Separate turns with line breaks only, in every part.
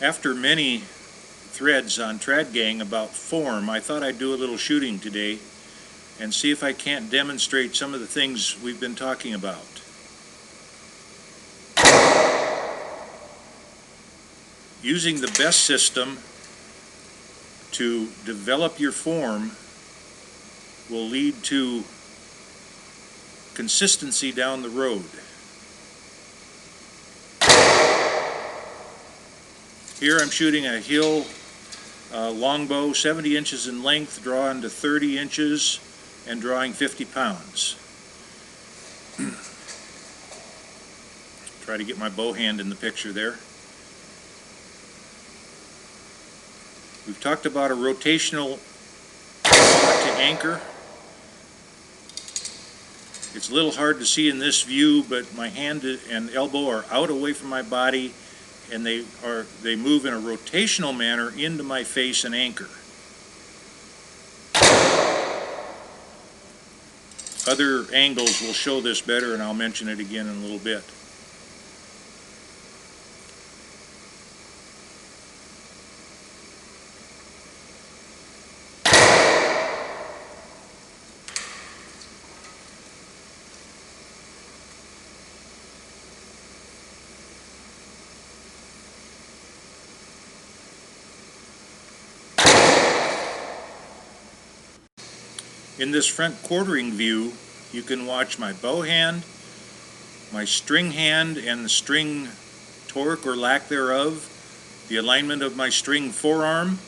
After many threads on tradgang about form, I thought I'd do a little shooting today and see if I can't demonstrate some of the things we've been talking about. Using the best system to develop your form will lead to consistency down the road. Here I'm shooting a hill longbow, 70 inches in length, drawn to 30 inches and drawing 50 pounds. Try to get my bow hand in the picture there. We've talked about a rotational to anchor. It's a little hard to see in this view, but my hand and elbow are out away from my body, and they move in a rotational manner into my face and anchor. Other angles will show this better, and I'll mention it again in a little bit. In this front quartering view, you can watch my bow hand, my string hand and the string torque or lack thereof, the alignment of my string forearm,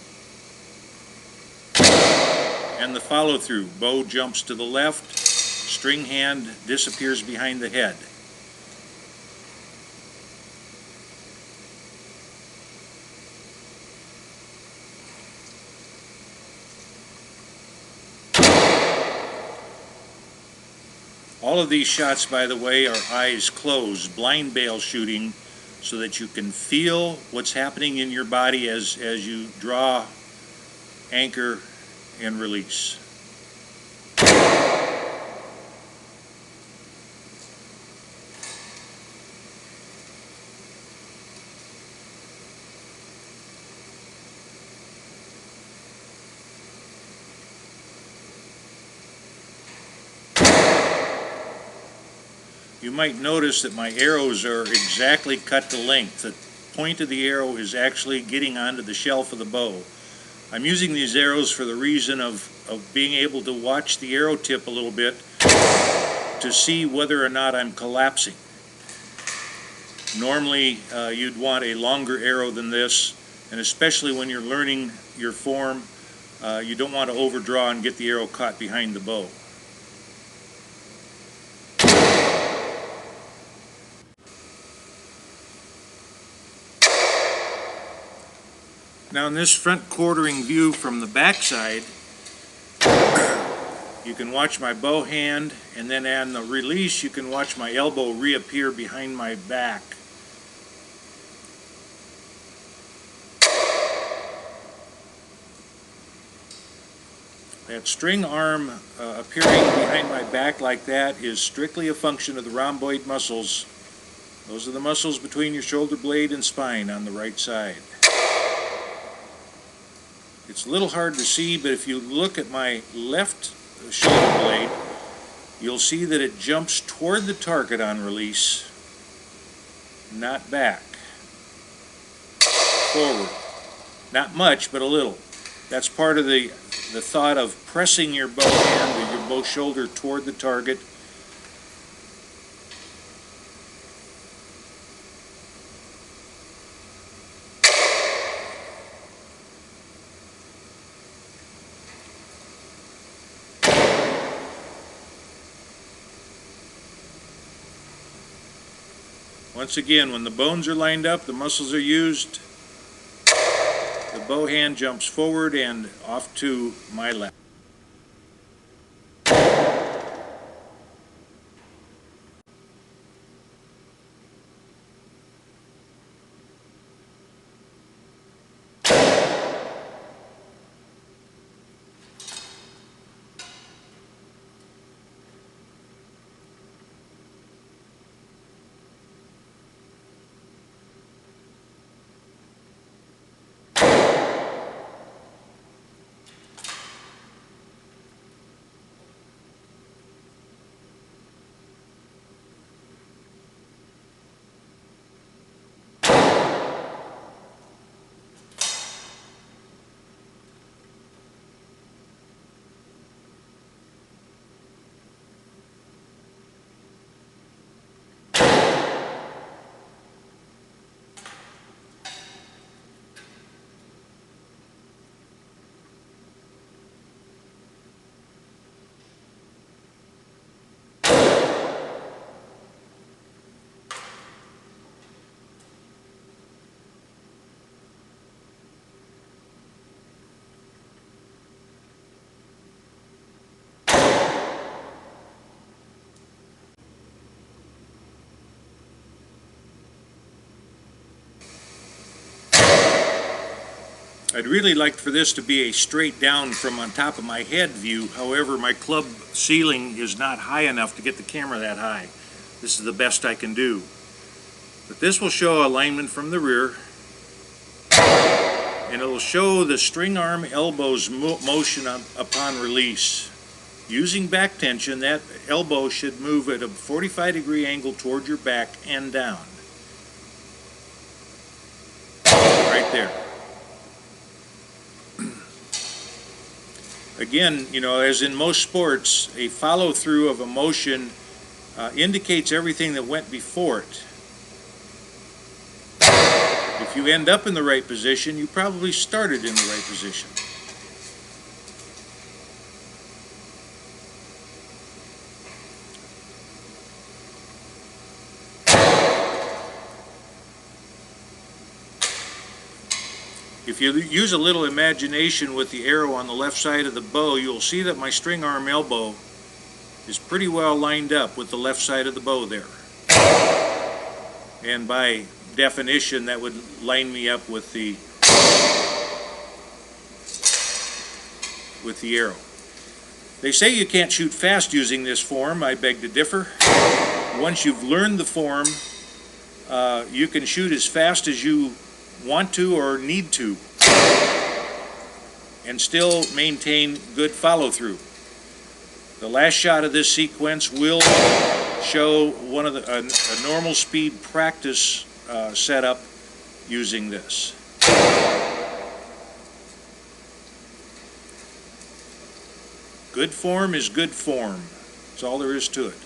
and the follow-through. Bow jumps to the left, string hand disappears behind the head. All of these shots, by the way, are eyes closed, blind bail shooting, so that you can feel what's happening in your body as you draw, anchor, and release. You might notice that my arrows are exactly cut to length. The point of the arrow is actually getting onto the shelf of the bow. I'm using these arrows for the reason of being able to watch the arrow tip a little bit to see whether or not I'm collapsing. Normally you'd want a longer arrow than this, and especially when you're learning your form, you don't want to overdraw and get the arrow caught behind the bow. Now in this front quartering view from the backside, you can watch my bow hand, and then on the release you can watch my elbow reappear behind my back. That string arm appearing behind my back like that is strictly a function of the rhomboid muscles. Those are the muscles between your shoulder blade and spine on the right side. It's a little hard to see, but if you look at my left shoulder blade, you'll see that it jumps toward the target on release, not back. Forward. Not much, but a little. That's part of the thought of pressing your bow hand or your bow shoulder toward the target. Once again, when the bones are lined up, the muscles are used, the bow hand jumps forward and off to my left. I'd really like for this to be a straight down from on top of my head view. However, my club ceiling is not high enough to get the camera that high. This is the best I can do. But this will show alignment from the rear, and it will show the string arm elbow's motion upon release. Using back tension, that elbow should move at a 45-degree angle toward your back and down. Right there. Again, you know, as in most sports, a follow-through of a motion indicates everything that went before it. If you end up in the right position, you probably started in the right position. If you use a little imagination with the arrow on the left side of the bow, you'll see that my string arm elbow is pretty well lined up with the left side of the bow there. And by definition, that would line me up with the arrow. They say you can't shoot fast using this form. I beg to differ. Once you've learned the form, you can shoot as fast as you want to or need to and still maintain good follow-through. The last shot of this sequence will show one of a normal speed practice setup using this. Good form is good form. That's all there is to it.